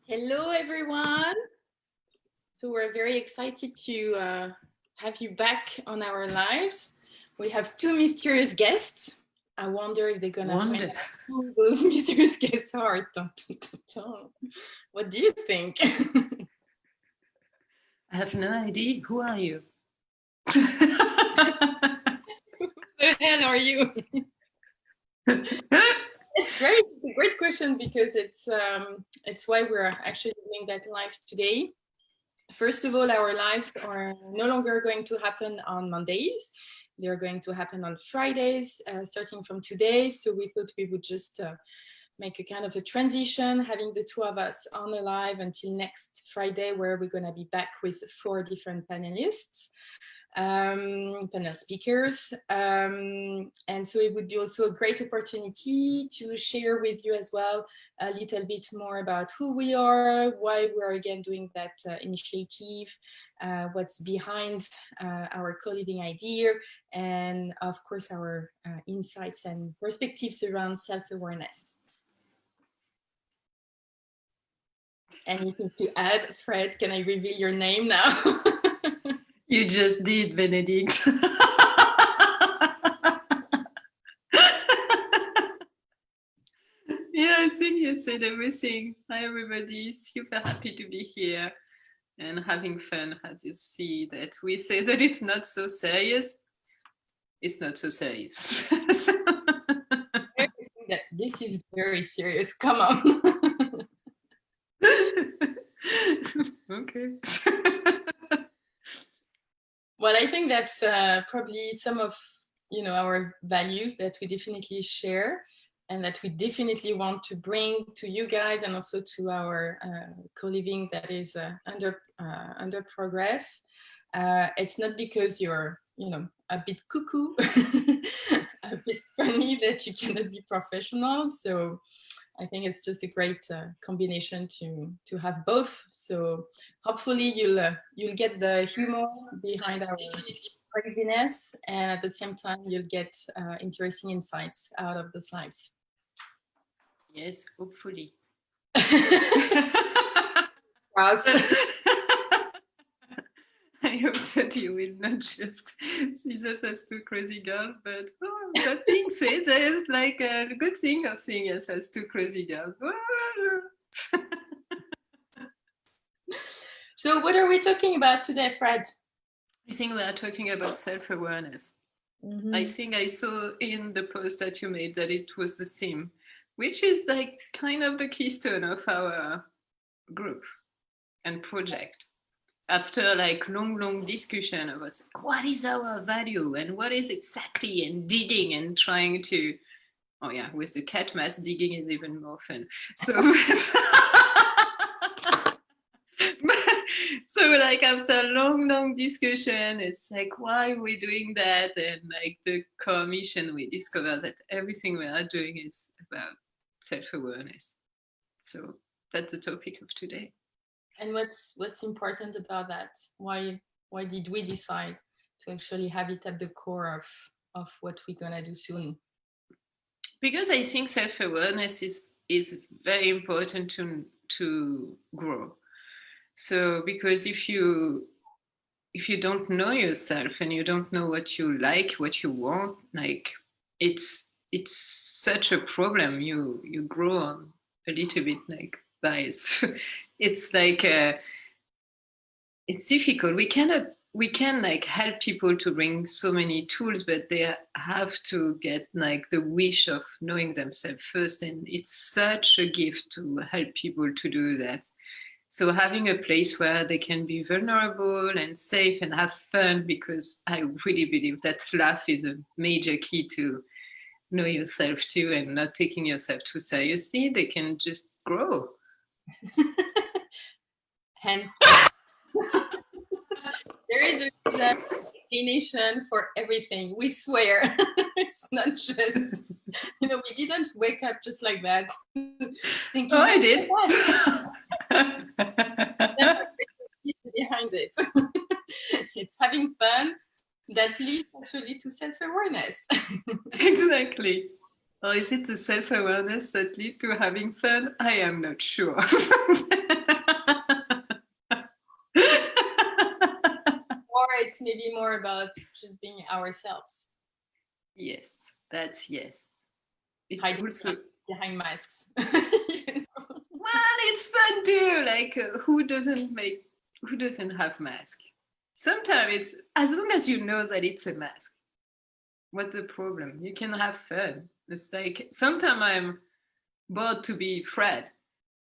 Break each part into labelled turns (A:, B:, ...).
A: Hello, everyone. So we're very excited to have you back on our lives. We have two mysterious guests. I wonder if they're gonna find out who those mysterious guests are. Dun, dun, dun, dun. What do you think?
B: I have no idea. Who are you?
A: Who the hell are you? It's great. It's a great question because it's why we're actually doing that live today. First of all, our lives are no longer going to happen on Mondays. They're going to happen on Fridays, starting from today. So we thought we would just make a kind of a transition, having the two of us on the live until next Friday, where we're going to be back with 4 different panelists. Panel speakers. And so it would be also a great opportunity to share with you as well a little bit more about who we are, why we're again doing that initiative, what's behind our co-living idea, and of course our insights and perspectives around self-awareness. Anything to add, Fred? Can I reveal your name now?
B: You just did, Benedict. Yeah, I think you said everything. Hi, everybody. Super happy to be here and having fun. As you see that we say that it's not so serious. It's not so serious.
A: That this is very serious. Come on.
B: Okay.
A: Well, I think that's probably some of our values that we definitely share and that we definitely want to bring to you guys and also to our co-living that is under progress. It's not because you're a bit cuckoo, a bit funny that you cannot be professional. So I think it's just a great combination to have both. So hopefully you'll get the humor behind our craziness, and at the same time you'll get interesting insights out of the slides.
B: Yes, hopefully. I hope that you will not just see us as two crazy girls, but that being said, there is like a good thing of seeing us as two crazy girls.
A: So what are we talking about today, Fred?
B: I think we are talking about self-awareness. Mm-hmm. I think I saw in the post that you made that it was the theme, which is like kind of the keystone of our group and project. After like long discussion about what is our value and what is exactly, and digging and trying to, oh yeah, with the cat mask, digging is even more fun. So, so like after long discussion, it's like, why are we doing that? And like the core mission, we discover that everything we are doing is about self-awareness. So that's the topic of today.
A: And what's important about that? Why did we decide to actually have it at the core of what we're gonna do soon?
B: Because I think self-awareness is very important to grow. So because if you don't know yourself and you don't know what you like, what you want, like it's such a problem. You grow on a little bit like bias. It's like it's difficult. We can like help people to bring so many tools, but they have to get like the wish of knowing themselves first, and it's such a gift to help people to do that. So having a place where they can be vulnerable and safe and have fun, because I really believe that laugh is a major key to know yourself too, and not taking yourself too seriously. They can just grow.
A: Hence there is a explanation for everything. We swear. It's not just, we didn't wake up just like that.
B: Thinking, oh, I did.
A: Behind it. It's having fun that leads actually to self-awareness.
B: Exactly. Or is it the self-awareness that lead to having fun? I am not sure.
A: Or it's maybe more about just being ourselves.
B: Yes, that's yes. It's
A: Hiding
B: also
A: behind masks.
B: well, it's fun too. Like who doesn't have mask? Sometimes it's as long as you know that it's a mask. What's the problem? You can have fun. It's like sometimes I'm bored to be Fred.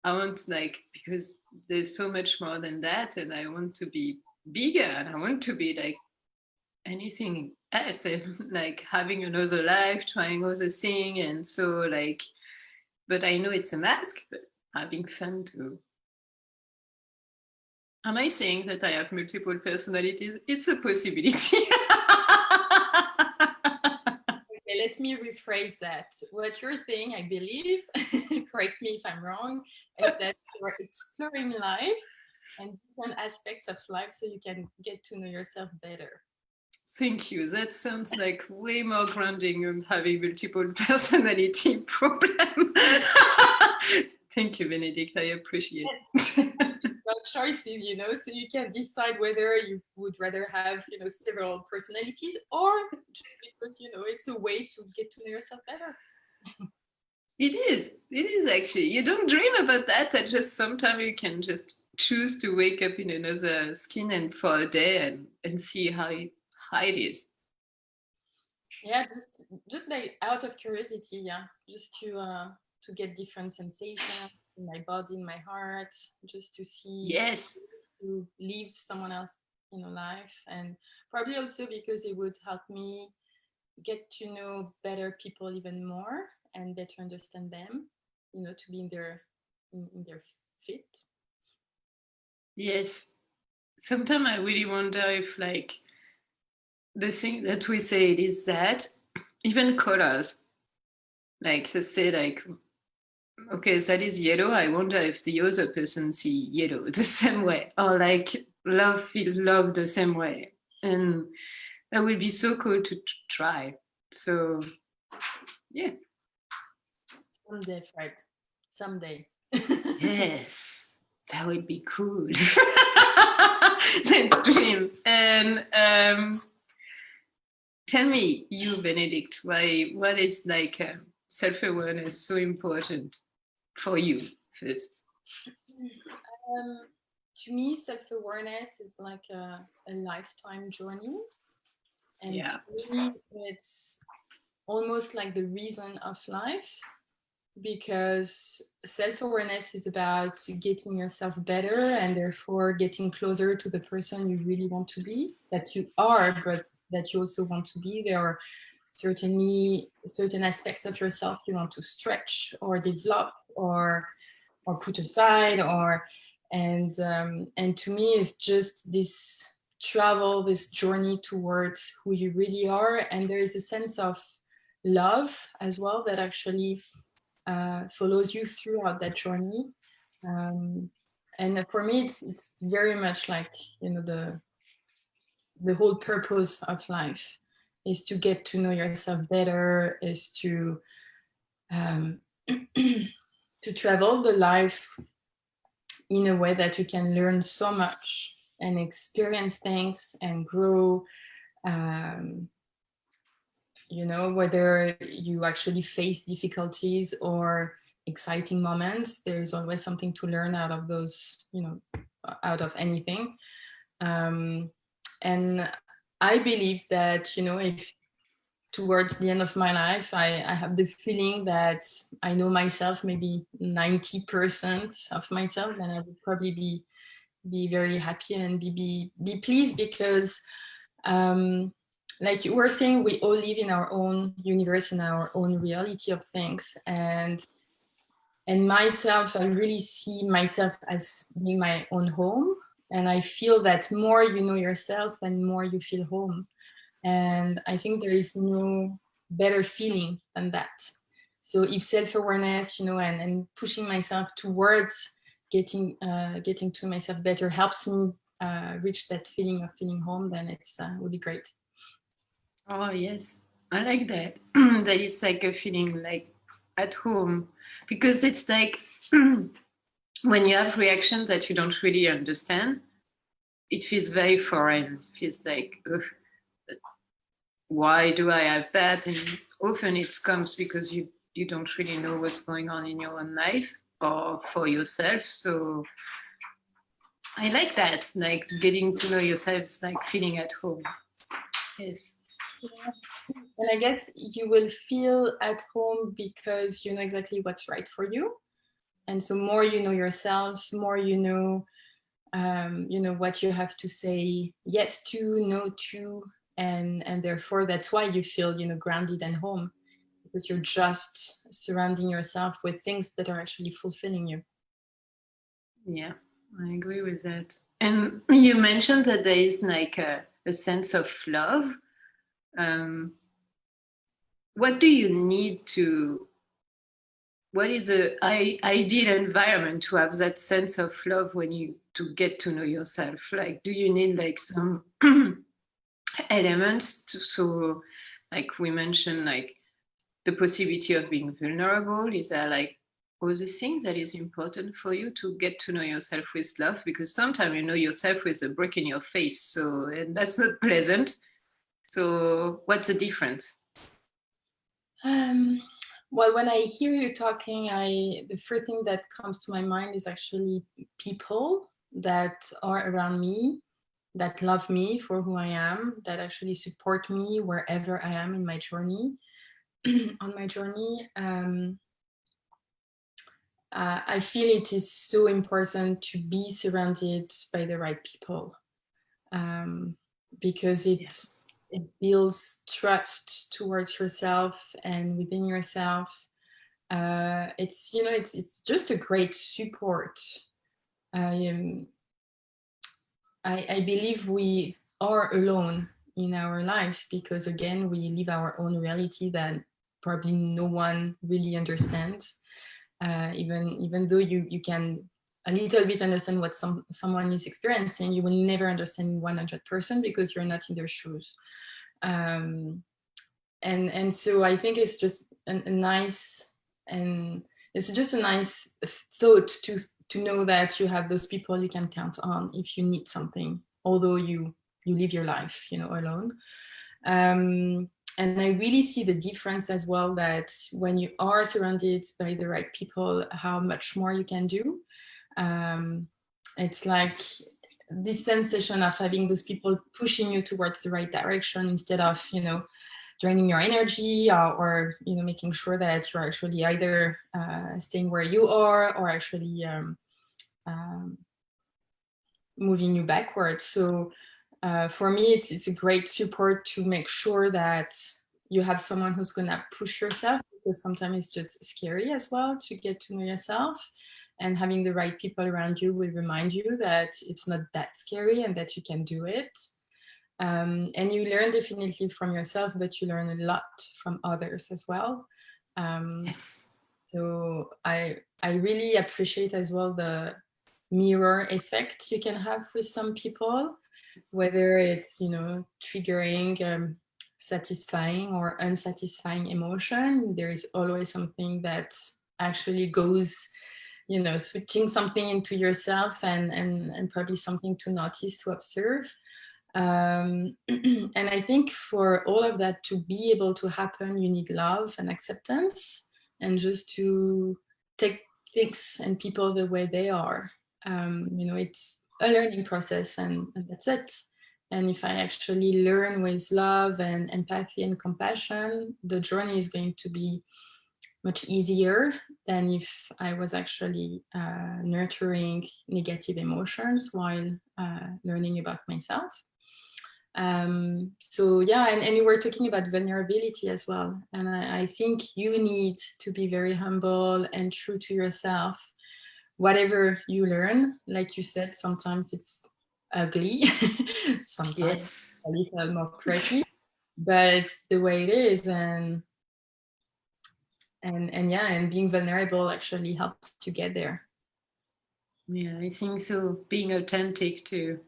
B: I want like because there's so much more than that, and I want to be bigger, and I want to be like anything else, and like having another life, trying other thing, and so like. But I know it's a mask, but having fun too. Am I saying that I have multiple personalities? It's a possibility.
A: Okay, let me rephrase that. What you're saying, I believe, correct me if I'm wrong, is that you're exploring life and different aspects of life so you can get to know yourself better.
B: Thank you. That sounds like way more grounding than having multiple personality problem. Thank you, Benedict. I appreciate it.
A: Choices, so you can decide whether you would rather have, several personalities, or just because, it's a way to get to know yourself better.
B: It is actually. You don't dream about that. I just sometimes you can just choose to wake up in another skin and for a day and see how it is.
A: Yeah, just like out of curiosity, yeah, just to get different sensations in my body, in my heart, just to see,
B: Yes.
A: to live someone else, life, and probably also because it would help me get to know better people even more and better understand them, to be in their fit.
B: Yes. Sometimes I really wonder if like the thing that we say it is that even colors, like they say like, okay, that is yellow. I wonder if the other person see yellow the same way, or like love feels love the same way. And that would be so cool to try. So yeah.
A: Someday, Fred. Someday.
B: Yes, that would be cool. Let's dream. And tell me, you, Benedict, what is like self-awareness so important for you first?
A: To me, self-awareness is like a lifetime journey. And
B: Yeah.
A: to me, it's almost like the reason of life, because self-awareness is about getting yourself better and therefore getting closer to the person you really want to be, that you are, but that you also want to be. There are certainly certain aspects of yourself you want to stretch or develop or put aside, and to me it's just this travel, this journey towards who you really are. And there is a sense of love as well that actually follows you throughout that journey. And for me, it's very much like, the whole purpose of life is to get to know yourself better, is to to travel the life in a way that you can learn so much and experience things and grow. Um, whether you actually face difficulties or exciting moments, there's always something to learn out of those, out of anything. And I believe that, if towards the end of my life, I have the feeling that I know myself, maybe 90% of myself, then I would probably be very happy and be pleased, because like you were saying, we all live in our own universe, in our own reality of things. And myself, I really see myself as being my own home. And I feel that more you know yourself and more you feel home. And I think there is no better feeling than that. So if self-awareness, and pushing myself towards getting to myself better helps me reach that feeling of feeling home, then it's would be great.
B: Oh yes, I like that. That it's like a feeling like at home, because it's like when you have reactions that you don't really understand, it feels very foreign. It feels like, ugh, why do I have that? And often it comes because you don't really know what's going on in your own life or for yourself. So I like that, like getting to know yourself, like feeling at home. Yes.
A: And I guess you will feel at home because you know exactly what's right for you. And so more you know yourself, more you know what you have to say yes to, no to, and therefore that's why you feel, you know, grounded and home, because you're just surrounding yourself with things that are actually fulfilling you.
B: Yeah, I agree with that. And you mentioned that there is like a sense of love. Um, what do you need to, what is the ideal environment to have that sense of love when you to get to know yourself? Like, do you need like some elements to, so like we mentioned, like the possibility of being vulnerable? Is there like other things that is important for you to get to know yourself with love? Because sometimes you know yourself with a brick in your face, so and that's not pleasant. So what's the difference?
A: Um, well, when I hear you talking, the first thing that comes to my mind is actually people that are around me, that love me for who I am, that actually support me wherever I am in my journey. On my journey, I feel it is so important to be surrounded by the right people, um, because
B: Yes.
A: it builds trust towards yourself and within yourself. It's, you know, it's just a great support. I I believe we are alone in our lives because again we live our own reality that probably no one really understands. Even though you can a little bit understand what someone is experiencing, you will never understand 100% because you're not in their shoes. Um, and so I think it's just a nice, and it's just a nice thought to know that you have those people you can count on if you need something, although you live your life, you know, alone. And I really see the difference as well, that when you are surrounded by the right people, how much more you can do. um, it's like this sensation of having those people pushing you towards the right direction instead of, you know, draining your energy, or you know, making sure that you're actually either staying where you are or actually um, moving you backwards. So for me, it's a great support to make sure that you have someone who's gonna push yourself, because sometimes it's just scary as well to get to know yourself. And having the right people around you will remind you that it's not that scary and that you can do it. And you learn definitely from yourself, but you learn a lot from others as well. Um,
B: Yes.
A: so I really appreciate as well the mirror effect you can have with some people, whether it's, you know, triggering satisfying or unsatisfying emotion. There is always something that actually goes, you know, switching something into yourself, and probably something to notice, to observe. And I think for all of that to be able to happen, you need love and acceptance, and just to take things and people the way they are. You know, it's a learning process, and that's it. And if I actually learn with love and empathy and compassion, the journey is going to be much easier than if I was actually nurturing negative emotions while learning about myself. So yeah, and you were talking about vulnerability as well, and I think you need to be very humble and true to yourself, whatever you learn. Like you said, sometimes it's ugly, sometimes
B: Yes.
A: a little more pretty, but it's the way it is. And yeah, and being vulnerable actually helps to get there.
B: Yeah, I think so. Being authentic too.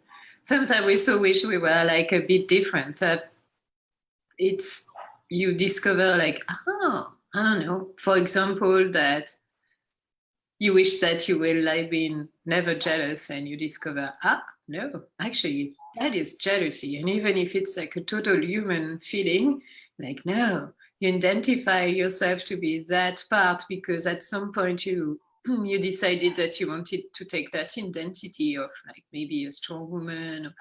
B: Sometimes we so wish we were like a bit different. It's you discover like, oh, I don't know, for example, that you wish that you will like being never jealous, and you discover, no, actually that is jealousy. And even if it's like a total human feeling, like, no, you identify yourself to be that part because at some point you you decided that you wanted to take that identity of like maybe a strong woman, or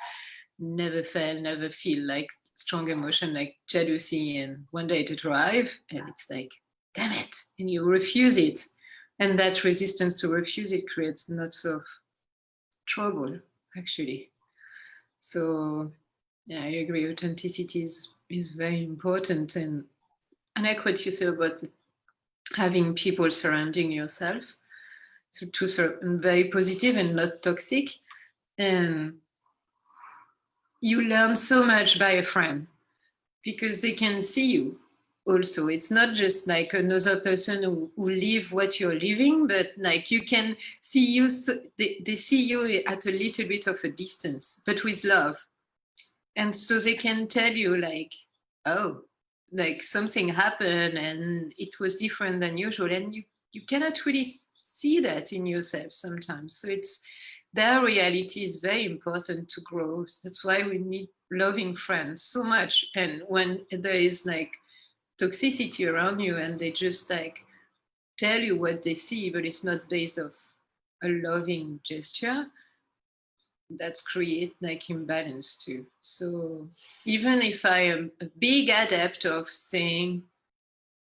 B: never feel like strong emotion like jealousy, and one day it arrive and it's like, damn it, and you refuse it, and that resistance to refuse it creates lots of trouble actually. So yeah, I agree, authenticity is very important. And I like what you say about having people surrounding yourself to very positive and not toxic. And you learn so much by a friend because they can see you also. It's not just like another person who live what you're living, but like you can see you, so they see you at a little bit of a distance, but with love. And so they can tell you like, oh, like something happened and it was different than usual. And you cannot really see that in yourself sometimes. So it's, their reality is very important to grow. That's why we need loving friends so much. And when there is like toxicity around you and they just like tell you what they see, but it's not based of a loving gesture, that's create like imbalance too. So even if I am a big adept of saying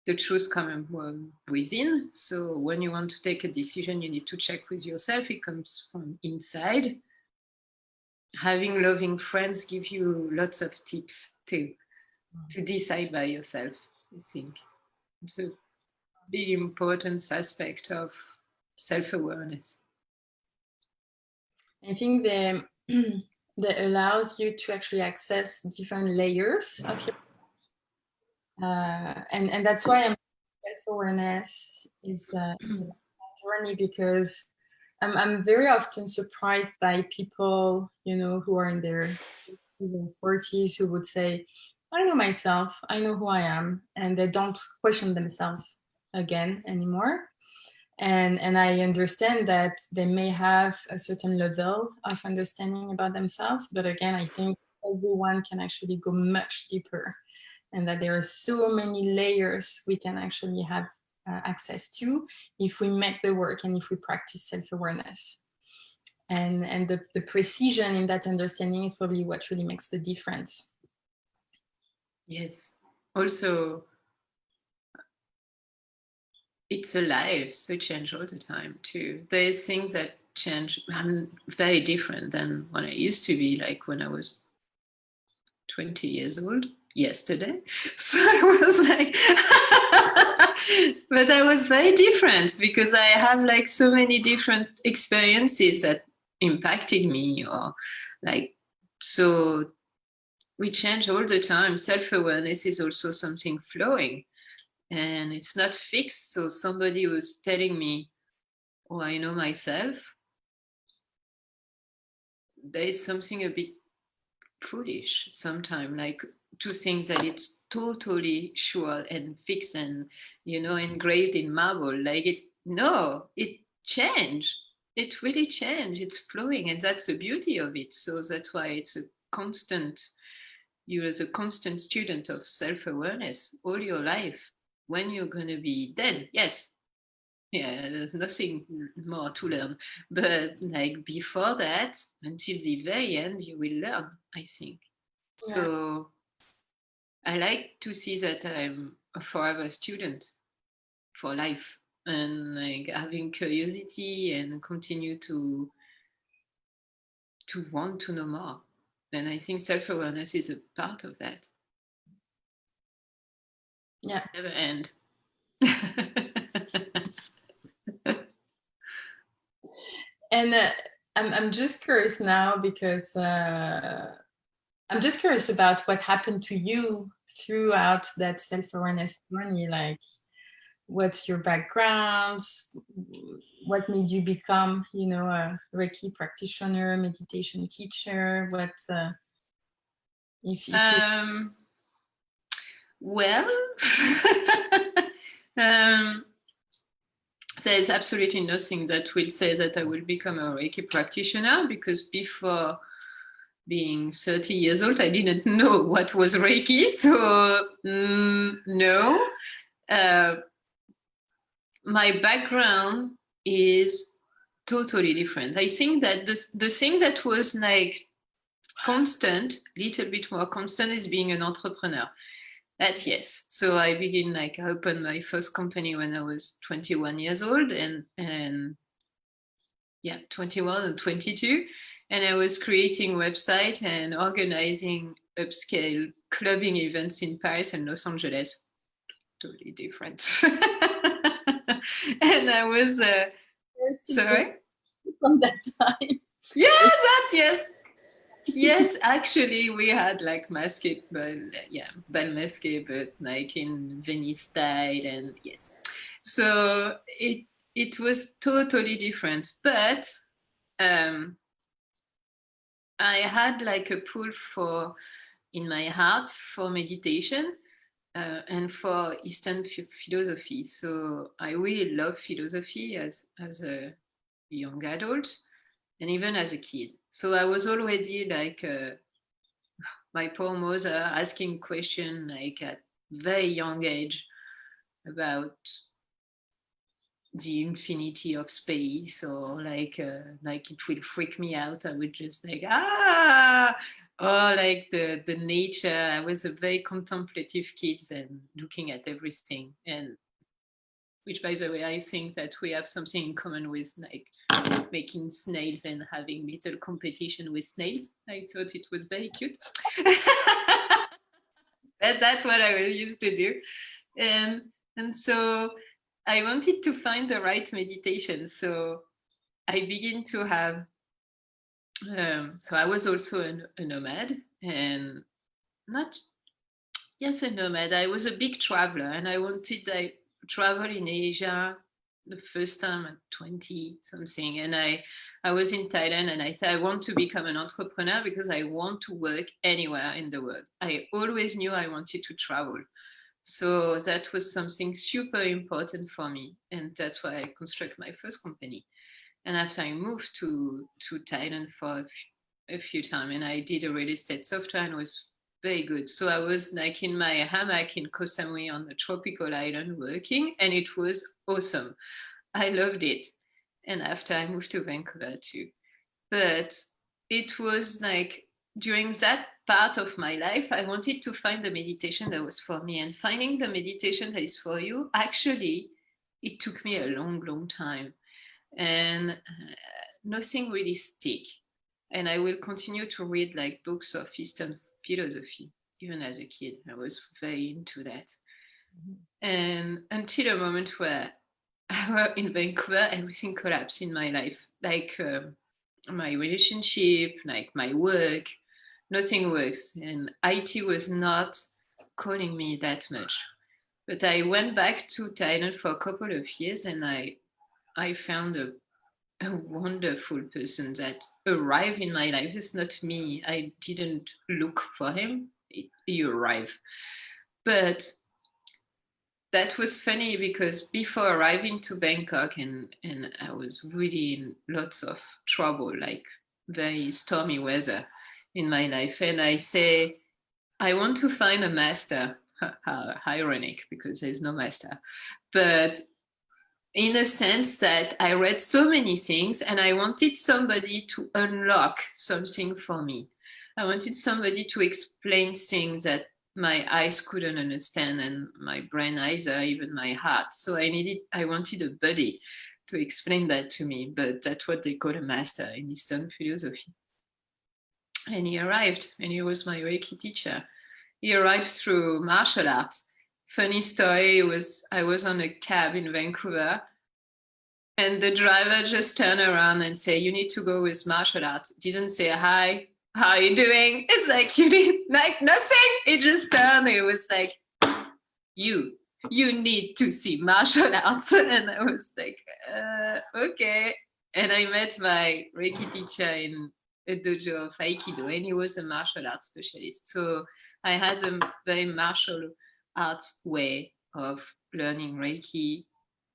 B: the truth coming from within, so when you want to take a decision, you need to check with yourself, it comes from inside. Having loving friends give you lots of tips too to decide by yourself. I think it's a big important aspect of self-awareness.
A: I think that allows you to actually access different layers of your and that's why self-awareness is a journey, because I'm very often surprised by people, you know, who are in their 30s and 40s who would say, I know myself, I know who I am, and they don't question themselves again anymore. And I understand that they may have a certain level of understanding about themselves, but again, I think everyone can actually go much deeper, and that there are so many layers we can actually have access to if we make the work and if we practice self-awareness. And the precision in that understanding is probably what really makes the difference.
B: Yes. Also, it's alive, so it changes all the time too. There's things that change. I'm very different than what I used to be, like when I was 20 years old yesterday. So I was like, but I was very different because I have like so many different experiences that impacted me, or like, so we change all the time. Self-awareness is also something flowing and it's not fixed. So somebody who's telling me, oh, I know myself, there is something a bit foolish sometimes, like to think that it's totally sure and fixed and, you know, engraved in marble. Like it, no, it changed. It really changed. It's flowing, and that's the beauty of it. So that's why it's a constant, you as a constant student of self-awareness all your life. When you're going to be dead, yes, yeah, there's nothing more to learn, but like before that, until the very end, you will learn, I think.
A: Yeah.
B: So I like to see that I'm a forever student for life, and like having curiosity and continue to want to know more. And I think self-awareness is a part of that.
A: Yeah.
B: Never end.
A: And I'm just curious now because I'm just curious about what happened to you throughout that self-awareness journey. Like, what's your background? What made you become, you know, a Reiki practitioner, meditation teacher? What if you
B: Well, there's absolutely nothing that will say that I will become a Reiki practitioner, because before being 30 years old, I didn't know what was Reiki. So no. My background is totally different. I think that the thing that was like constant, little bit more constant, is being an entrepreneur. That yes. So I began I opened my first company when I was 21 years old, and yeah, 21 and 22, and I was creating website and organizing upscale clubbing events in Paris and Los Angeles. Totally different. And I was sorry
A: from that time.
B: Yes, actually, we had like masqué, but bal masqué, but like in Venice style, and yes, so it was totally different. But I had like a pull in my heart for meditation and for Eastern philosophy. So I really love philosophy as a young adult and even as a kid. So I was already like my poor mother asking questions like at very young age about the infinity of space, or like it will freak me out. I would just or like the nature. I was a very contemplative kid and looking at everything, and which, by the way, I think that we have something in common with like making snails and having little competition with snails. I thought it was very cute. That's what I was used to do. And so I wanted to find the right meditation. So I began to have, so I was also a nomad, and not, yes, a nomad. I was a big traveler, and I wanted to travel in Asia the first time at 20 something. And I was in Thailand, and I said, I want to become an entrepreneur because I want to work anywhere in the world. I always knew I wanted to travel. So that was something super important for me. And that's why I construct my first company. And after I moved to Thailand for a few times, and I did a real estate software, and it was very good. So I was like in my hammock in Koh Samui on the tropical island working, and it was awesome. I loved it. And after I moved to Vancouver too. But it was like during that part of my life, I wanted to find the meditation that was for me. And finding the meditation that is for you, actually, it took me a long, long time. And nothing really stick. And I will continue to read like books of Eastern philosophy. Even as a kid, I was very into that. Mm-hmm. And until a moment where in Vancouver, everything collapsed in my life. Like my relationship, like my work, nothing works. And IT was not calling me that much. But I went back to Thailand for a couple of years, and I found a wonderful person that arrived in my life. It's not me. I didn't look for him. He arrived. But that was funny because before arriving to Bangkok, and I was really in lots of trouble, like very stormy weather in my life. And I say, I want to find a master. Ironic, because there's no master. But in a sense that I read so many things, and I wanted somebody to unlock something for me. I wanted somebody to explain things that my eyes couldn't understand, and my brain either, even my heart. So I wanted a buddy to explain that to me, but that's what they call a master in Eastern philosophy. And he arrived, and he was my Reiki teacher. He arrived through martial arts. Funny story was, I was on a cab in Vancouver, and the driver just turned around and said, you need to go with martial arts. Didn't say, hi, how are you doing? It's like, you need like nothing. It just turned. It was like, you need to see martial arts. And I was like, okay. And I met my Reiki teacher in a dojo of Aikido, and he was a martial arts specialist. So I had a very martial art way of learning Reiki.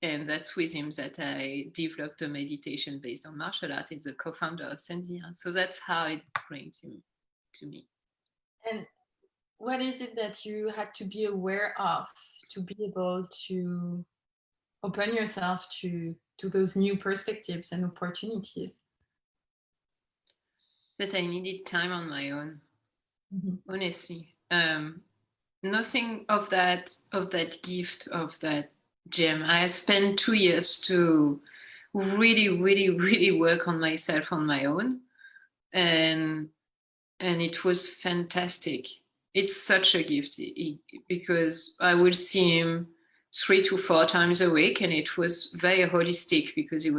B: And that's with him that I developed the meditation based on martial art. He's the co-founder of Senzia. So that's how it came to me.
A: And what is it that you had to be aware of to be able to open yourself to those new perspectives and opportunities?
B: That I needed time on my own, honestly. Nothing of that gift, of that gem. I spent 2 years to really, really, really work on myself on my own. And it was fantastic. It's such a gift because I would see him 3 to 4 times a week, and it was very holistic because he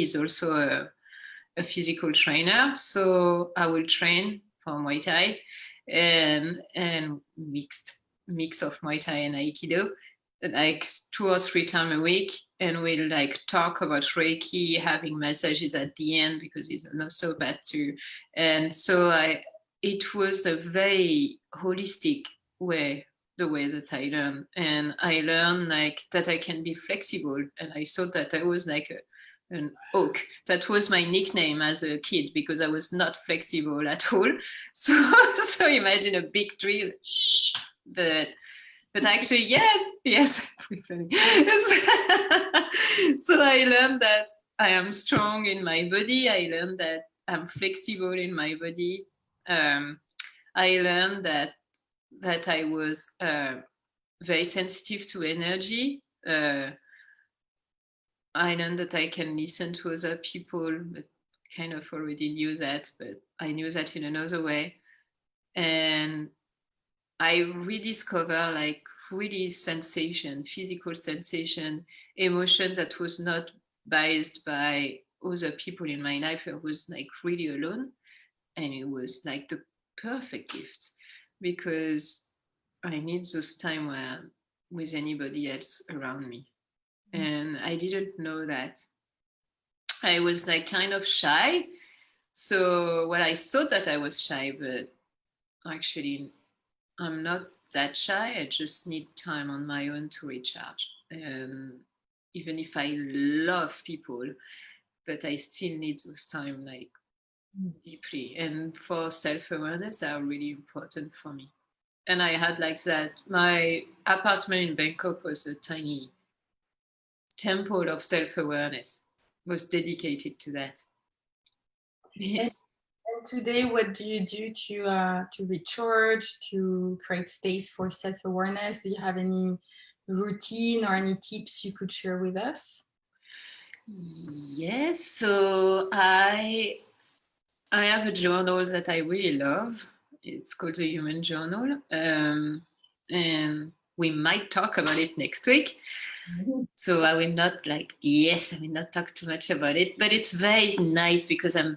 B: is also a physical trainer. So I will train for Muay Thai and mix of Muay Thai and Aikido, like 2 or 3 times a week, and we'll like talk about Reiki, having massages at the end because he's an osteopath too. And so it was a very holistic way, the way that I learned. And I learned like that I can be flexible. And I thought that I was like an oak. That was my nickname as a kid because I was not flexible at all. So imagine a big tree, but actually, yes. So I learned that I am strong in my body. I learned that I'm flexible in my body. I learned that I was very sensitive to energy. I learned that I can listen to other people, but kind of already knew that, but I knew that in another way. And I rediscover like really sensation, physical sensation, emotion that was not biased by other people in my life. I was like really alone. And it was like the perfect gift because I need those time where with anybody else around me. And I didn't know that. I was like kind of shy. So well, I thought that I was shy, but actually I'm not that shy. I just need time on my own to recharge. And even if I love people, but I still need those time like deeply. And for self-awareness are really important for me. And I had like that. My apartment in Bangkok was a tiny temple of self-awareness, was dedicated to that. Yes.
A: And today, what do you do to recharge, to create space for self-awareness? Do you have any routine or any tips you could share with us?
B: Yes, so I have a journal that I really love. It's called the Human Journal, and we might talk about it next week. So I will not talk too much about it, but it's very nice because I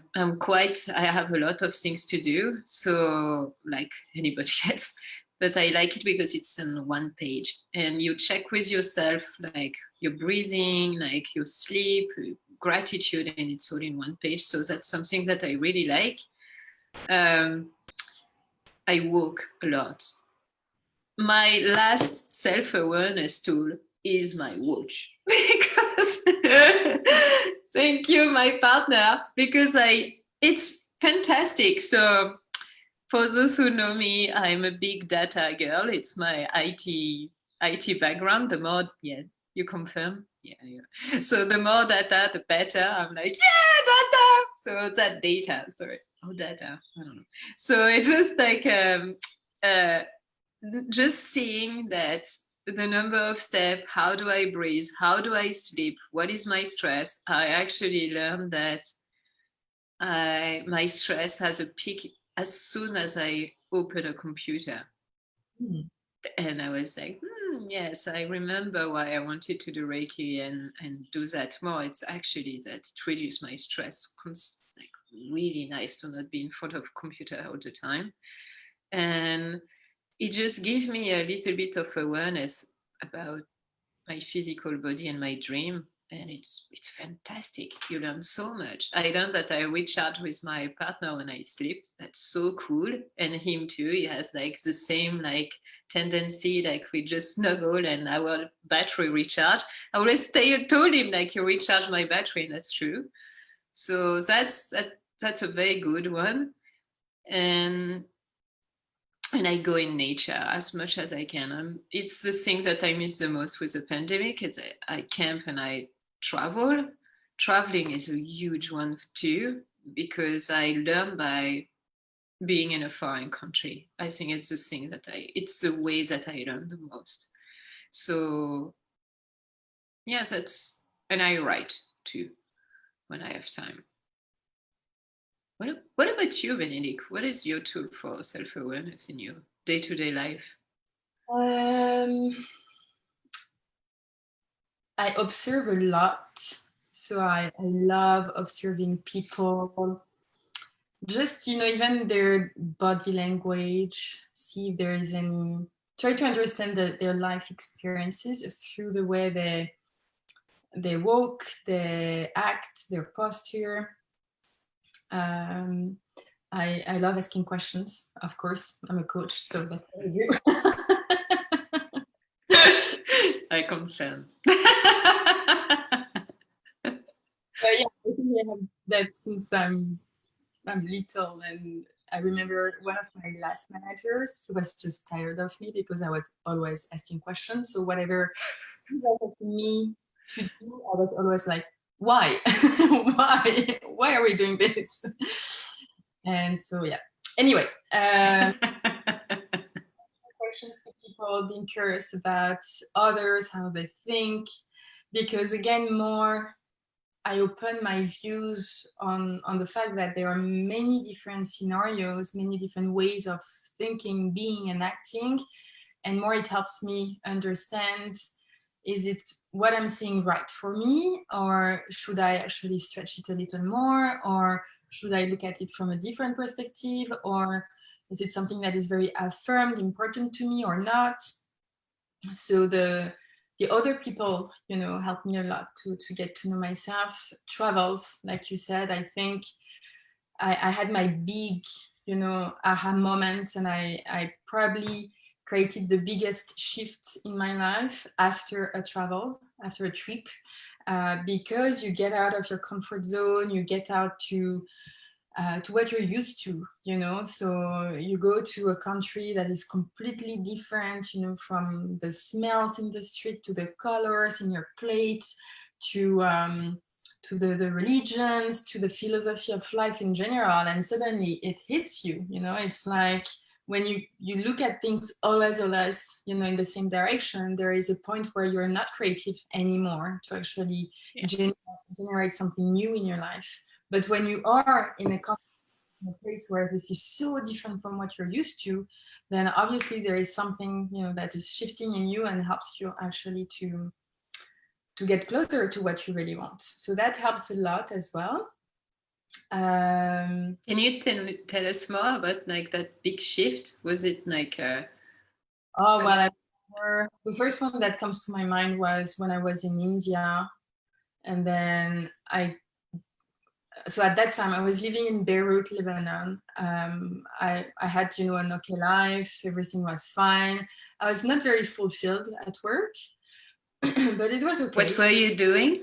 B: have a lot of things to do. So like anybody else, but I like it because it's on one page and you check with yourself, like your breathing, like your sleep, gratitude, and it's all in one page. So that's something that I really like. I walk a lot. My last self-awareness tool is my watch because thank you, my partner, because it's fantastic. So for those who know me, I'm a big data girl. It's my IT background. The more, you confirm? Yeah. So the more data, the better. I'm like, data. So that data, sorry. Oh, data. I don't know. So it's just like, just seeing that the number of steps, how do I breathe, how do I sleep, what is my stress, I actually learned that my stress has a peak as soon as I open a computer. And I was like, yes, I remember why I wanted to do Reiki and do that more. It's actually that it reduces my stress. Like really nice to not be in front of a computer all the time. And it just gives me a little bit of awareness about my physical body and my dream. And it's fantastic. You learn so much. I learned that I recharge with my partner when I sleep. That's so cool. And him too. He has like the same like tendency, like we just snuggle and our battery recharge. I always told him like, you recharge my battery, and that's true. So that's a very good one. And I go in nature as much as I can. It's the thing that I miss the most with the pandemic. It's I camp and I travel. Traveling is a huge one too, because I learn by being in a foreign country. I think it's the thing it's the way that I learn the most. So yes, and I write too when I have time. What about you, Benedict? What is your tool for self-awareness in your day-to-day life?
A: I observe a lot. So I love observing people. Just, even their body language, see if there is any, try to understand their life experiences through the way they walk, they act, their posture. I love asking questions, of course. I'm a coach, so that's what I do.
B: I confirm.
A: Yeah, I think I have that since I'm little, and I remember one of my last managers, he was just tired of me because I was always asking questions. So whatever he was asking me to do, I was always like, why? Why are we doing this? And so, yeah. Anyway, questions to people, being curious about others, how they think, because again, more I open my views on the fact that there are many different scenarios, many different ways of thinking, being, and acting, and more it helps me understand, is it what I'm seeing right for me, or should I actually stretch it a little more, or should I look at it from a different perspective, or is it something that is very affirmed, important to me or not? So the other people, help me a lot to get to know myself. Travels, like you said, I think I had my big, aha moments, and I probably created the biggest shift in my life after a trip, because you get out of your comfort zone, you get out to what you're used to, so you go to a country that is completely different, from the smells in the street to the colors in your plate to the religions, to the philosophy of life in general, and suddenly it hits you. It's like when you look at things always, in the same direction, there is a point where you're not creative anymore to actually generate something new in your life. But when you are in a place where this is so different from what you're used to, then obviously there is something, that is shifting in you and helps you actually to get closer to what you really want. So that helps a lot as well.
B: Can you tell us more about like that big shift? Was it like
A: the first one that comes to my mind was when I was in India, and then so at that time I was living in Beirut, Lebanon. I had, an okay life, everything was fine. I was not very fulfilled at work, but it was okay.
B: What were you doing?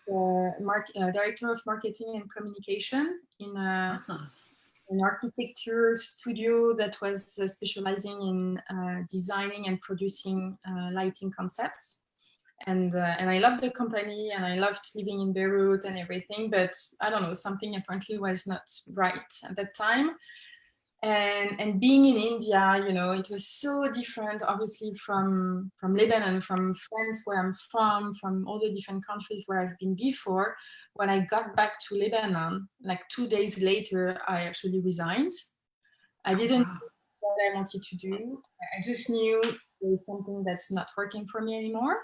A: Director of marketing and communication in an architecture studio that was specializing in designing and producing lighting concepts. And I loved the company, and I loved living in Beirut and everything, but I don't know, something apparently was not right at that time. And being in India, it was so different, obviously, from Lebanon, from France, where I'm from all the different countries where I've been before. When I got back to Lebanon, like 2 days later, I actually resigned. I didn't know what I wanted to do. I just knew there was something that's not working for me anymore.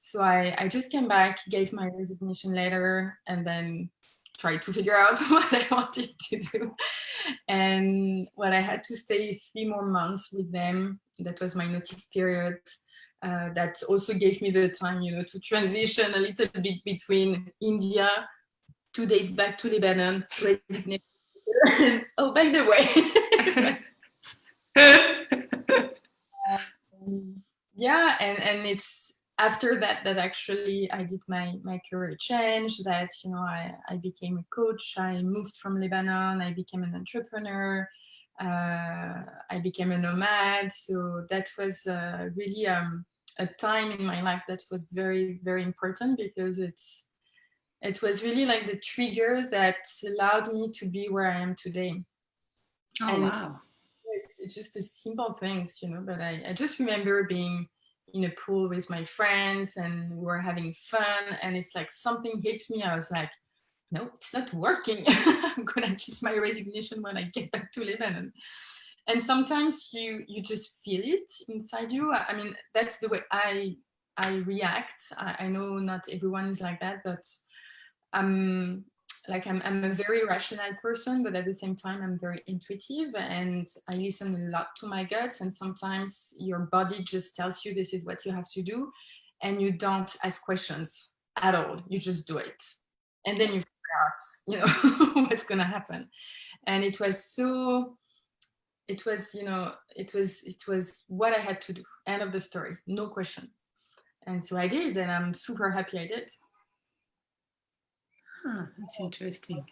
A: So I just came back, gave my resignation letter, and then tried to figure out what I wanted to do. And when I had to stay 3 more months with them, that was my notice period. That also gave me the time, to transition a little bit between India, 2 days back to Lebanon, resignation. Oh, by the way, Yeah, and it's after that that actually I did my career change, that I became a coach, I moved from Lebanon, I became an entrepreneur, I became a nomad. So that was really a time in my life that was very, very important, because it was really like the trigger that allowed me to be where I am today.
B: Oh,
A: And
B: wow.
A: it's just the simple things, but I just remember being in a pool with my friends and we were having fun, and it's like something hit me. I was like, no, it's not working. I'm gonna give my resignation when I get back to Lebanon. And sometimes you just feel it inside you. I mean, that's the way I react. I know not everyone is like that, but I'm I'm a very rational person, but at the same time I'm very intuitive, and I listen a lot to my guts. And sometimes your body just tells you this is what you have to do, and you don't ask questions at all. You just do it, and then you figure out, what's gonna happen. And it was so. It was, it was what I had to do. End of the story. No question. And so I did, and I'm super happy I did.
B: Huh, that's interesting.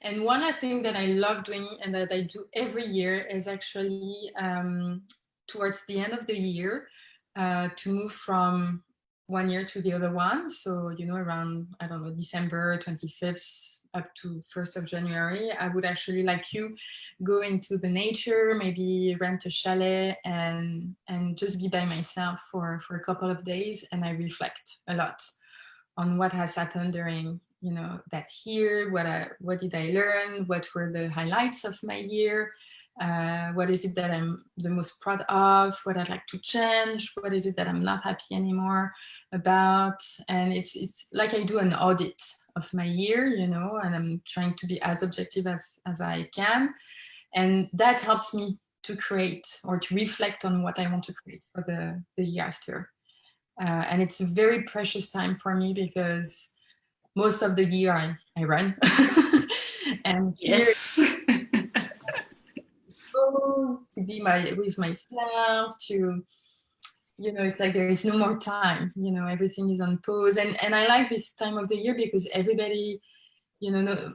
A: And one thing that I love doing and that I do every year is actually towards the end of the year to move from one year to the other one. So, around, I don't know, December 25th up to 1st of January, I would actually, like you, go into the nature, maybe rent a chalet and just be by myself for a couple of days. And I reflect a lot on what has happened during that year. What did I learn? What were the highlights of my year? What is it that I'm the most proud of? What I'd like to change? What is it that I'm not happy anymore about? And it's like I do an audit of my year, and I'm trying to be as objective as I can. And that helps me to create or to reflect on what I want to create for the year after. And it's a very precious time for me, because most of the year I run. And here
B: Yes.
A: to be with myself, to it's like there is no more time, everything is on pause. And I like this time of the year because everybody, no,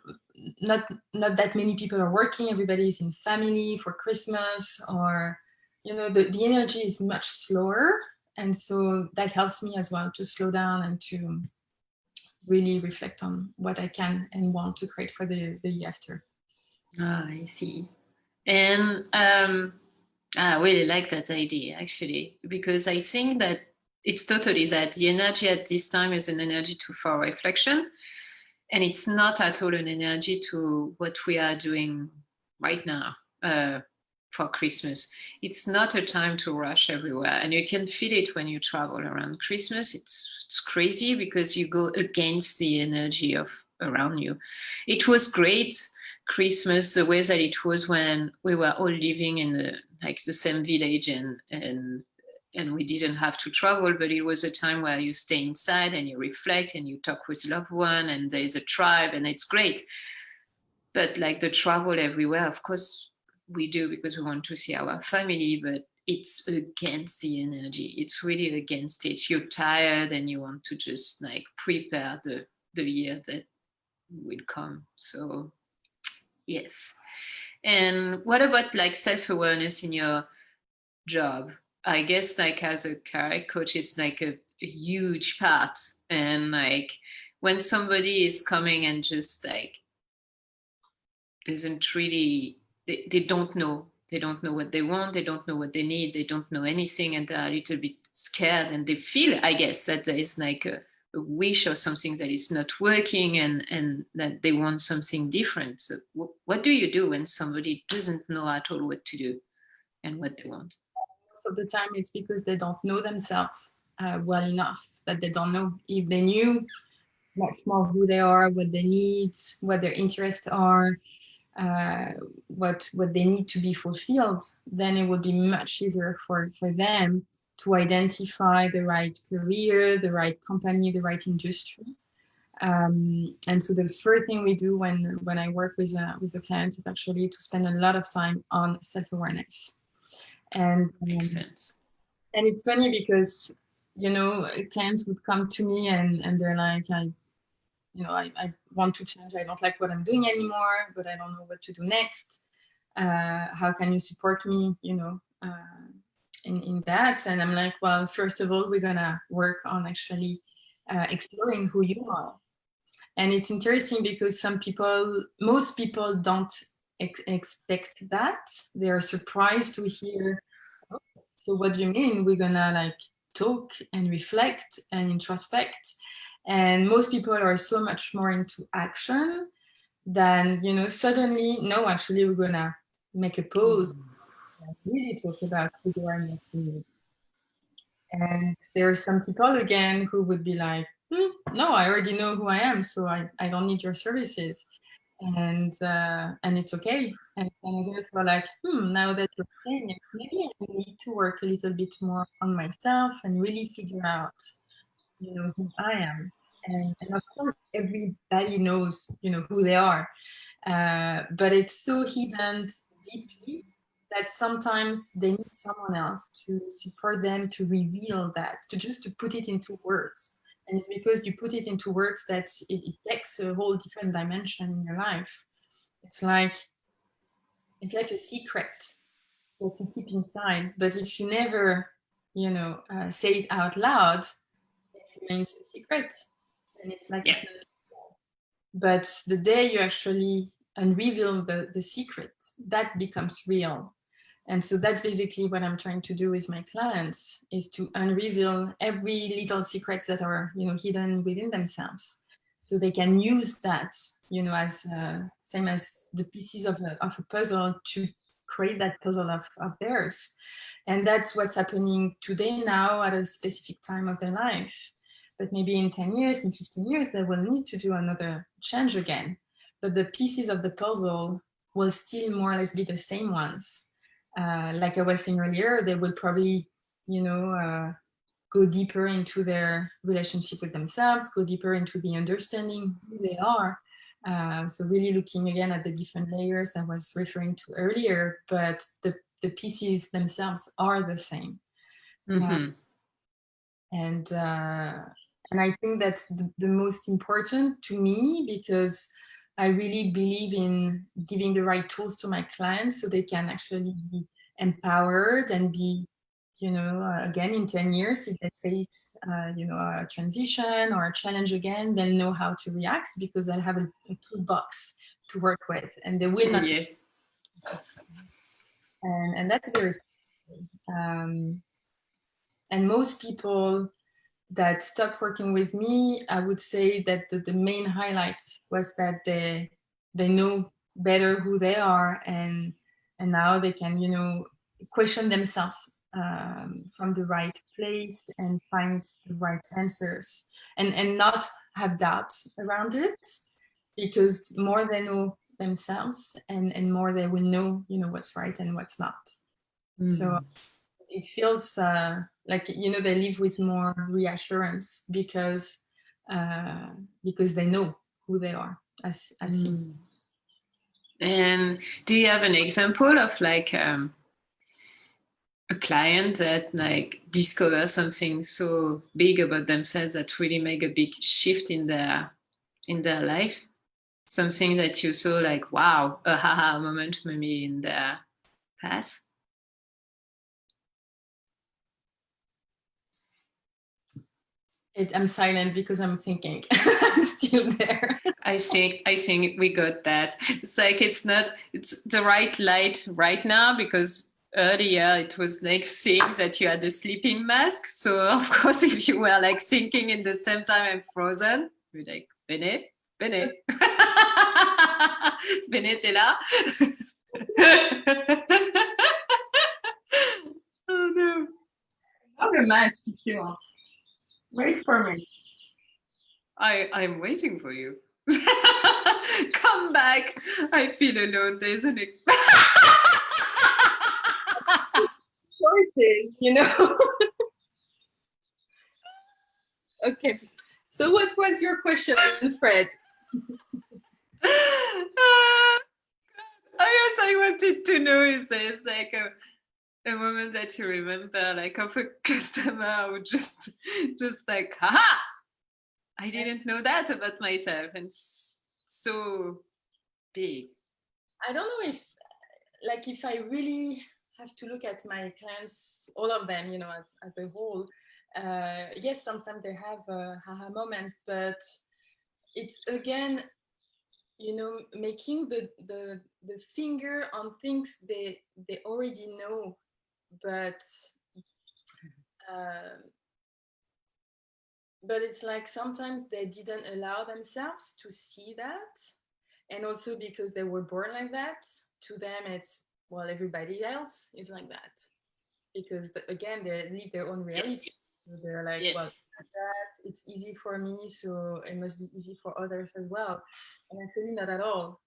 A: not that many people are working, everybody is in family for Christmas, or the energy is much slower. And so that helps me as well to slow down and to really reflect on what I can and want to create for the year after.
B: Ah, I see. And I really like that idea, actually, because I think that it's totally that the energy at this time is an energy for reflection. And it's not at all an energy to what we are doing right now for Christmas. It's not a time to rush everywhere. And you can feel it when you travel around Christmas. It's crazy because you go against the energy of around you. It was great Christmas the way that it was when we were all living in the same village and we didn't have to travel, but it was a time where you stay inside and you reflect and you talk with loved one and there's a tribe and it's great. But like the travel everywhere, of course we do because we want to see our family, but it's against the energy. It's really against it. You're tired and you want to just like prepare the year that will come. So yes. And what about like self-awareness in your job? I guess like as a career coach, it's like a huge part. And like when somebody is coming and just like doesn't really, they don't know what they want, they don't know what they need, they don't know anything, and they're a little bit scared, and they feel, I guess, that there is like a wish or something that is not working, and that they want something different. So what do you do when somebody doesn't know at all what to do and what they want?
A: Most of the time it's because they don't know themselves well enough, that they don't know. If they knew much more who they are, what they need, what their interests are, what they need to be fulfilled, then it would be much easier for them to identify the right career, the right company, the right industry. And so the first thing we do when I work with a client is actually to spend a lot of time on self-awareness. And
B: Makes sense.
A: and it's funny because, you know, clients would come to me and they're like, I want to change. I don't like what I'm doing anymore, but I don't know what to do next. How can you support me, in that? And I'm like, well, first of all, we're gonna work on actually exploring who you are. And it's interesting because most people don't expect that. They are surprised to hear, "Oh, so what do you mean we're gonna like talk and reflect and introspect?" And most people are so much more into action than, suddenly, no, actually, we're gonna make a pause and really talk about who you are next to you. And there are some people again who would be like, no, I already know who I am, so I don't need your services. And it's okay. And others were like, now that you're saying it, maybe I need to work a little bit more on myself and really figure out, who I am. And of course, everybody knows, who they are. But it's so hidden deeply that sometimes they need someone else to support them to reveal that, to put it into words. And it's because you put it into words that it takes a whole different dimension in your life. It's like a secret that you keep inside. But if you never, say it out loud, it remains a secret. And it's like it's not. But the day you actually unreveal the secret, that becomes real. And so that's basically what I'm trying to do with my clients, is to unreveal every little secrets that are, hidden within themselves. So they can use that, as same as the pieces of a puzzle to create that puzzle of theirs. And that's what's happening today now at a specific time of their life. But maybe in 10 years, in 15 years, they will need to do another change again. But the pieces of the puzzle will still more or less be the same ones. Like I was saying earlier, they will probably, go deeper into their relationship with themselves, go deeper into the understanding who they are. So really looking again at the different layers I was referring to earlier, but the pieces themselves are the same. And I think that's the most important to me, because I really believe in giving the right tools to my clients so they can actually be empowered and be, again, in 10 years, if they face, a transition or a challenge again, they'll know how to react because they'll have a toolbox to work with, and they will not. And that's very and most people that stopped working with me, I would say that the main highlight was that they know better who they are, and now they can, question themselves from the right place and find the right answers, and not have doubts around it, because more they know themselves, and more they will know, what's right and what's not. So it feels like, they live with more reassurance because they know who they are as
B: And do you have an example of like a client that like discover something so big about themselves that really make a big shift in their life? Something that you saw like, wow, a haha moment maybe in their past?
A: I'm silent because I'm thinking. I'm still there.
B: I think we got that. It's like it's the right light right now, because earlier it was like saying that you had a sleeping mask. So of course, if you were like thinking in the same time I'm frozen, you're like, Bene, Bene. Bene, t'es là? Oh no.
A: Another mask if you want. Wait for me.
B: I'm waiting for you. Come back. I feel alone. There's an
A: choices. Okay. So what was your question, Fred?
B: I wanted to know if there's like a moment that you remember, like of a customer who just like, haha, I didn't know that about myself, and so big.
A: I don't know if I really have to look at my clients, all of them, as a whole. Yes, sometimes they have haha moments, but it's again, making the finger on things they already know, but it's like sometimes they didn't allow themselves to see that, and also because they were born like that. To them, it's, well, everybody else is like that, because again, they live their own reality.
B: Yes.
A: So they're like,
B: Yes.
A: well, that it's easy for me, so it must be easy for others as well. And actually not at all.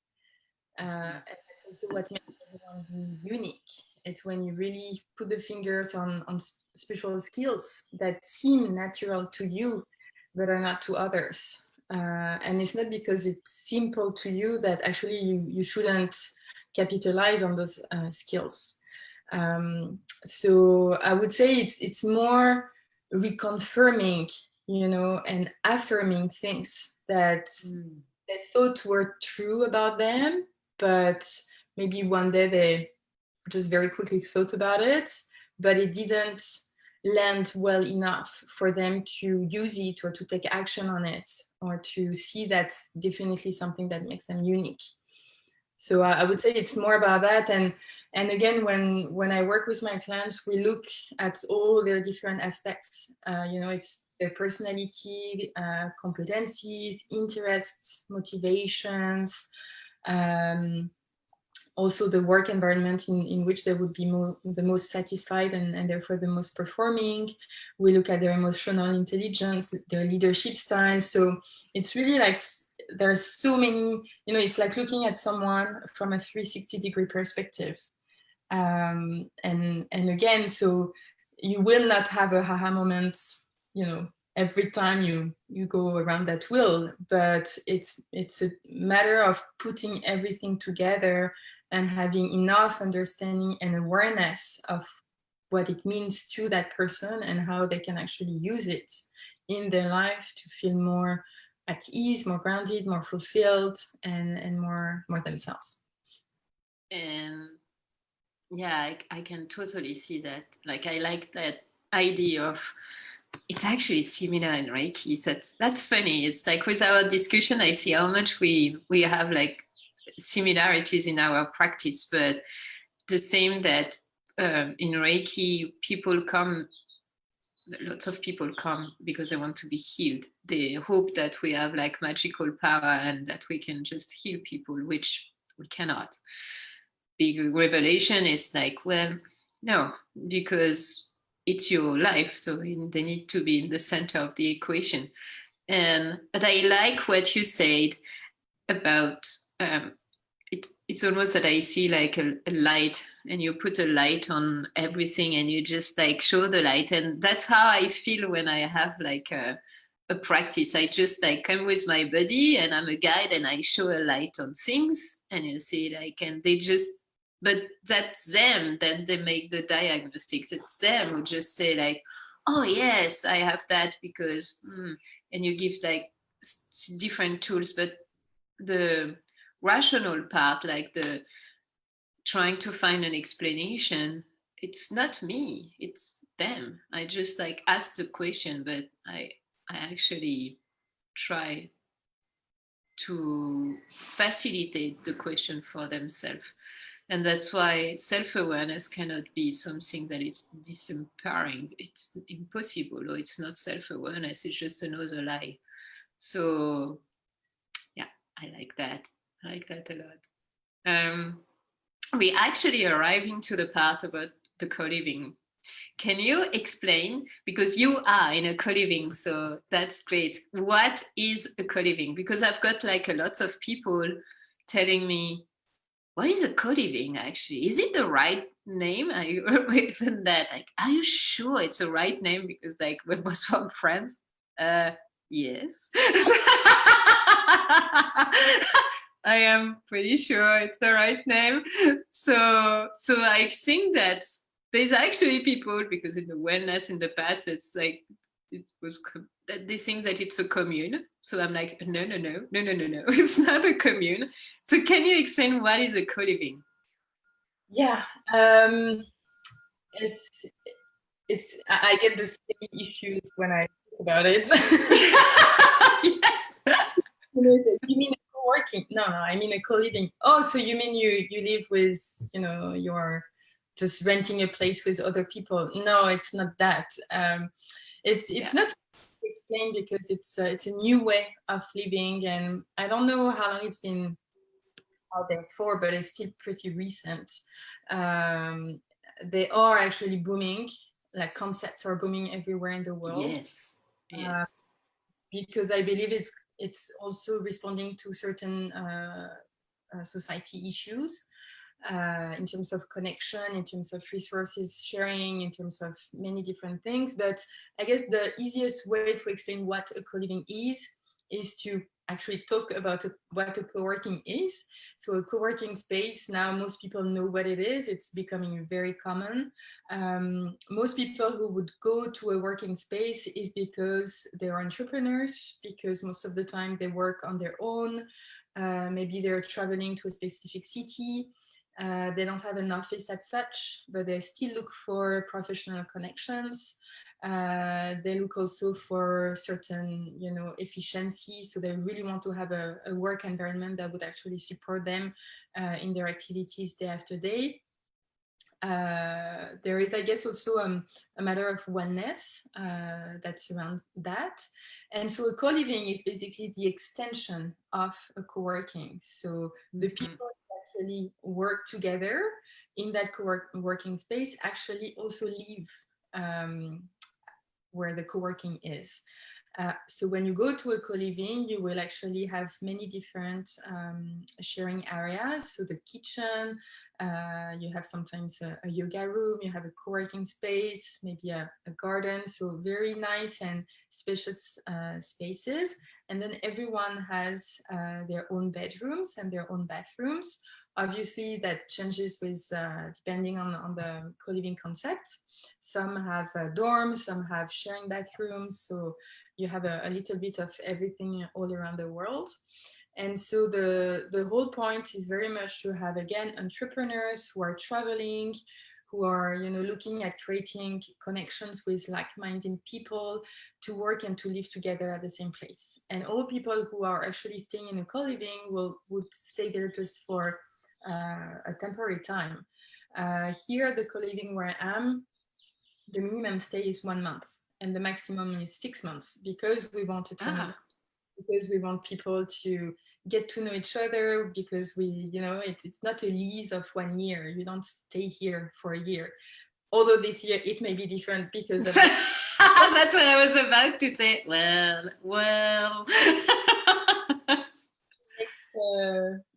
A: And that's also what makes everyone be unique. It's when you really put the fingers on special skills that seem natural to you but are not to others. And it's not because it's simple to you that actually you shouldn't capitalize on those skills. So I would say it's more reconfirming, and affirming things that they thought were true about them, but maybe one day they just very quickly thought about it, but it didn't land well enough for them to use it or to take action on it or to see that's definitely something that makes them unique. So I would say it's more about that. And again, when I work with my clients, we look at all their different aspects. It's their personality, competencies, interests, motivations, also the work environment in which they would be the most satisfied and therefore the most performing. We look at their emotional intelligence, their leadership style. So it's really like there's so many, it's like looking at someone from a 360-degree perspective. And again, so you will not have a haha moment, every time you go around that wheel, but it's a matter of putting everything together and having enough understanding and awareness of what it means to that person and how they can actually use it in their life to feel more at ease, more grounded, more fulfilled, and more themselves.
B: And yeah, I can totally see that. Like, I like that idea of, it's actually similar in Reiki. That's funny. It's like with our discussion, I see how much we have like similarities in our practice, but the same that in Reiki, lots of people come because they want to be healed. They hope that we have like magical power and that we can just heal people, which we cannot. Big revelation is like, well, no, because it's your life, so they need to be in the center of the equation. But I like what you said about it's almost that I see like a light, and you put a light on everything and you just like show the light. And that's how I feel when I have like a practice. I just like come with my body and I'm a guide and I show a light on things, and you see like, and they just, but that's them, then they make the diagnostics. It's them who just say like, oh yes, I have that because, and you give like different tools, but the rational part, like the trying to find an explanation, it's not me, it's them. I just like ask the question, but I actually try to facilitate the question for themselves. And that's why self-awareness cannot be something that is disempowering. It's impossible, or it's not self-awareness, it's just another lie. So yeah, I like that a lot. We actually arriving to the part about the co-living. Can you explain, because you are in a co-living, so that's great. What is a co-living? Because I've got like a lot of people telling me, what is a co-living actually? Is it the right name? Are you even that? Like, are you sure it's the right name? Because like we was from France. Yes. I am pretty sure it's the right name. So I think that there's actually people, because in the wellness in the past, it's like it was that they think that it's a commune. So I'm like, no, it's not a commune. So can you explain what is a co-living?
A: Yeah, it's I get the same issues when I talk about it.
B: Yes.
A: You mean a co-working? No, I mean a co-living. Oh, so you mean you live with, you're just renting a place with other people? No, it's not that. It's not explained because it's a new way of living, and I don't know how long it's been out there for, but it's still pretty recent. They are actually booming. Like concepts are booming everywhere in the world.
B: Yes. Yes.
A: Because I believe it's also responding to certain society issues in terms of connection, in terms of resources sharing, in terms of many different things. But I guess the easiest way to explain what a co-living is to actually talk about what a co-working is. So a co-working space, now most people know what it is. It's becoming very common. Most people who would go to a working space is because they're entrepreneurs, because most of the time they work on their own. Maybe they're traveling to a specific city. They don't have an office as such, but they still look for professional connections. They look also for certain, efficiency. So they really want to have a work environment that would actually support them in their activities day after day. There is, I guess, also a matter of wellness that surrounds that. And so a co-living is basically the extension of a co-working. So the people who actually work together in that co-working space actually also live where the co-working is. So when you go to a co-living, you will actually have many different sharing areas. So the kitchen, you have sometimes a yoga room, you have a co-working space, maybe a garden. So very nice and spacious spaces. And then everyone has their own bedrooms and their own bathrooms. Obviously, that changes with depending on the co-living concept. Some have dorms, some have sharing bathrooms. So you have a little bit of everything all around the world. And so the whole point is very much to have, again, entrepreneurs who are traveling, who are looking at creating connections with like-minded people to work and to live together at the same place. And all people who are actually staying in a co-living would stay there just for a temporary time. Here at the co-living where I am, the minimum stay is 1 month and the maximum is 6 months, because we want because we want people to get to know each other, because it's not a lease of 1 year. You don't stay here for a year. Although this year it may be different because of
B: that's what I was about to say. Well.
A: Next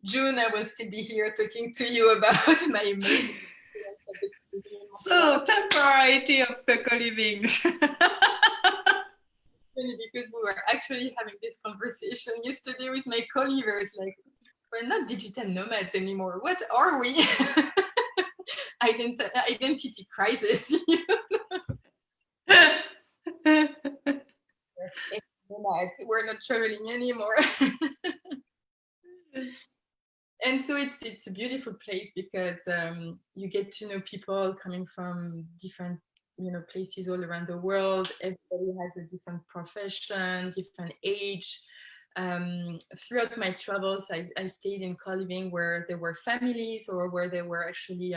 A: June I will still be here talking to you about my amazing
B: so temporarity of the co-living.
A: Because we were actually having this conversation yesterday with my co-livers, like, we're not digital nomads anymore. What are we? Identity crisis. Nomads. We're not traveling anymore. And so it's a beautiful place because you get to know people coming from different places all around the world. Everybody has a different profession, different age. Throughout my travels, I stayed in co-living where there were families or where there were actually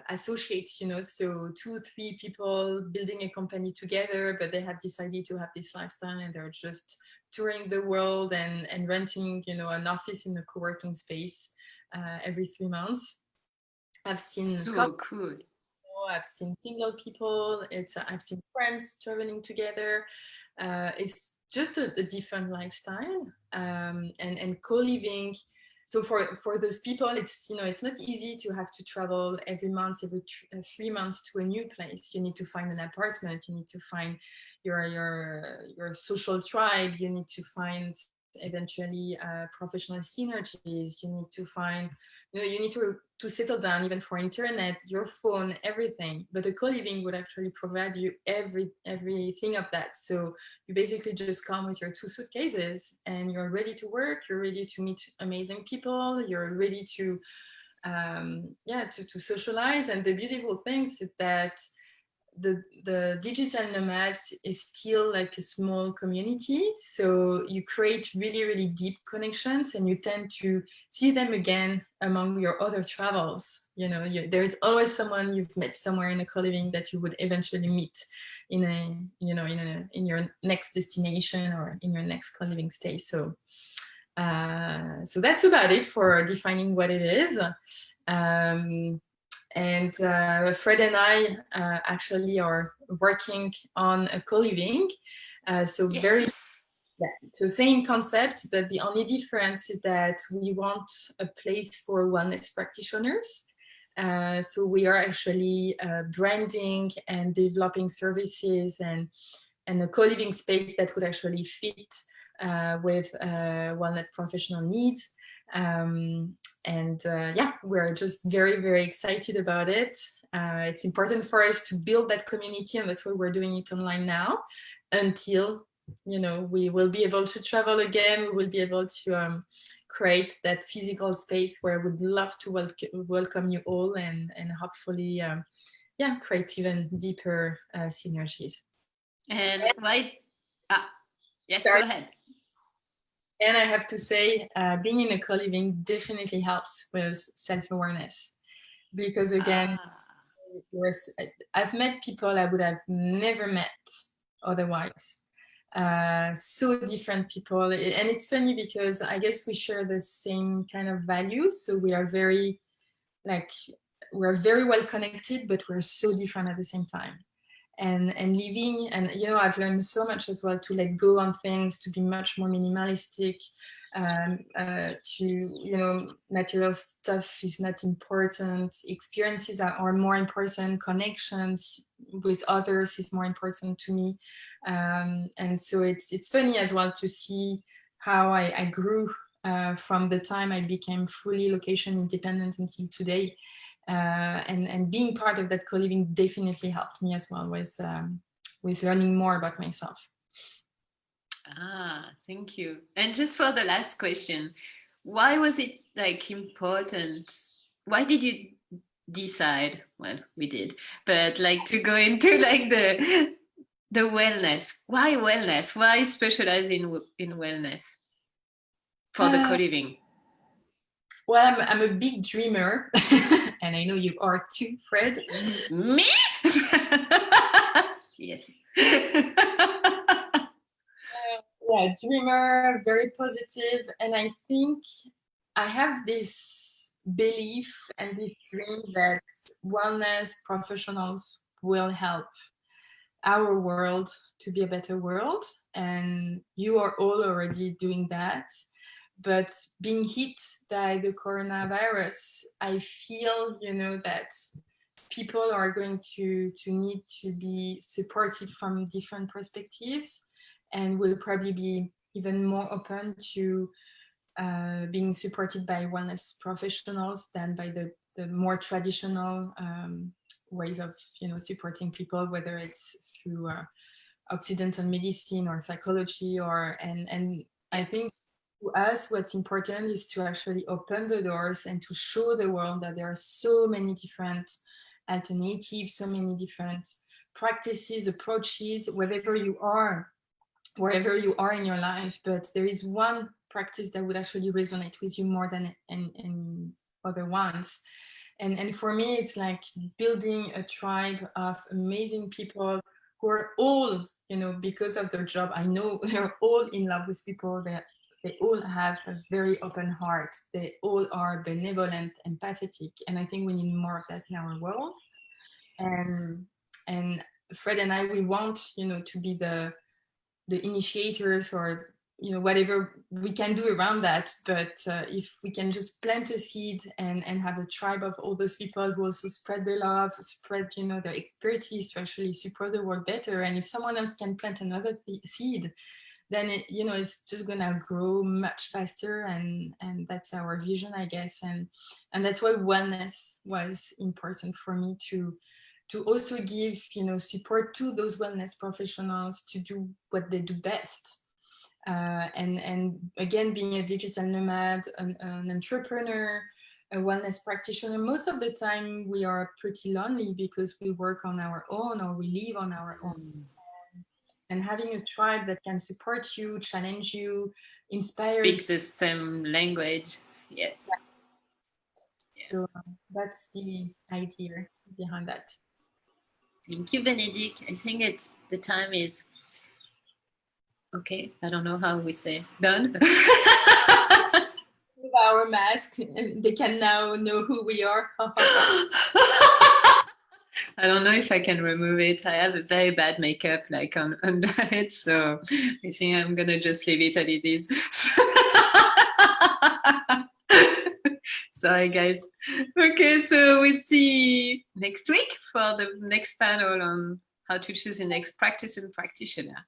A: associates, so 2-3 people building a company together, but they have decided to have this lifestyle and they're just touring the world and renting, an office in a co-working space every 3 months. I've seen
B: so cool.
A: I've seen single people. I've seen friends traveling together. It's just a different lifestyle, and co-living. So for those people, it's it's not easy to have to travel every month, every 3 months to a new place. You need to find an apartment. You need to find your social tribe. You need to find eventually professional synergies. You need to find, you need to settle down even for internet, your phone, everything. But a co-living would actually provide you everything of that. So you basically just come with your 2 suitcases and you're ready to work, you're ready to meet amazing people, you're ready to to socialize. And the beautiful thing is that the digital nomads is still like a small community, so you create really deep connections and you tend to see them again among your other travels. There's always someone you've met somewhere in a co-living that you would eventually meet in your next destination or in your next co-living stay. So that's about it for defining what it is. And Fred and I actually are working on a co-living. So same concept, but the only difference is that we want a place for wellness practitioners. So we are actually branding and developing services and a co-living space that would actually fit with wellness professional needs. We're just very excited about it. It's important for us to build that community, and that's why we're doing it online now until we will be able to travel again. We will be able to create that physical space where I would love to welcome you all and hopefully create even deeper synergies.
B: And yes, go ahead.
A: And I have to say, being in a co-living definitely helps with self-awareness, because again, I've met people I would have never met otherwise. So different people. And it's funny because I guess we share the same kind of values. So we are we're very well connected, but we're so different at the same time. And living, and I've learned so much as well to let go on things, to be much more minimalistic, to material stuff is not important, experiences are more important, connections with others is more important to me. And so it's funny as well to see how I grew from the time I became fully location independent until today. And being part of that co-living definitely helped me as well with learning more about myself.
B: Thank you. And just for the last question, why was it important? Why did you decide? Well, we did, but to go into the wellness. Why wellness? Why specialize in wellness for the co-living?
A: Well, I'm a big dreamer, and I know you are too, Fred.
B: Me? Yes.
A: Dreamer, very positive, and I think I have this belief and this dream that wellness professionals will help our world to be a better world, and you are all already doing that. But being hit by the coronavirus, I feel, that people are going to need to be supported from different perspectives, and will probably be even more open to being supported by wellness professionals than by the more traditional ways of supporting people, whether it's through Occidental medicine or psychology, and I think to us what's important is to actually open the doors and to show the world that there are so many different alternatives, so many different practices, approaches, wherever you are in your life. But there is one practice that would actually resonate with you more than any other ones. And for me, it's like building a tribe of amazing people who are all, because of their job, I know they're all in love with people. They all have a very open heart. They all are benevolent, empathetic. And I think we need more of that in our world. And Fred and I, we want, to be the initiators, or whatever we can do around that. But if we can just plant a seed and have a tribe of all those people who also spread their love, spread their expertise to actually support the world better, and if someone else can plant another seed, then it's just gonna grow much faster, and that's our vision, I guess, and that's why wellness was important for me to also give support to those wellness professionals to do what they do best. And again, being a digital nomad, an entrepreneur, a wellness practitioner, most of the time we are pretty lonely because we work on our own or we live on our own. And having a tribe that can support you, challenge you, inspire you.
B: Speak the same language. Yes.
A: So that's the idea behind that.
B: Thank you, Bénédicte. I think the time is okay. I don't know how we say done.
A: With our mask, and they can now know who we are.
B: I don't know if I can remove it. I have a very bad makeup like under it, so I think I'm gonna just leave it as it is. Sorry, guys. Okay, so we'll see next week for the next panel on how to choose the next practice and practitioner.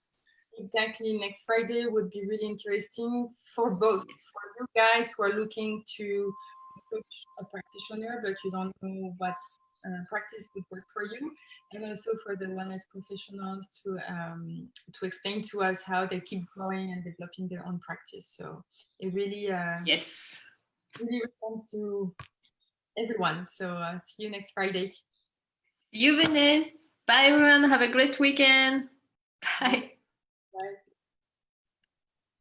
A: Exactly. Next Friday would be really interesting for both. Yes. For you guys who are looking to coach a practitioner, but you don't know what practice would work for you, and also for the wellness professionals to explain to us how they keep growing and developing their own practice. So it really
B: yes,
A: really responds to everyone. So see you next Friday.
B: See you, Vinay. Bye, everyone. Have a great weekend. Bye.
A: Bye.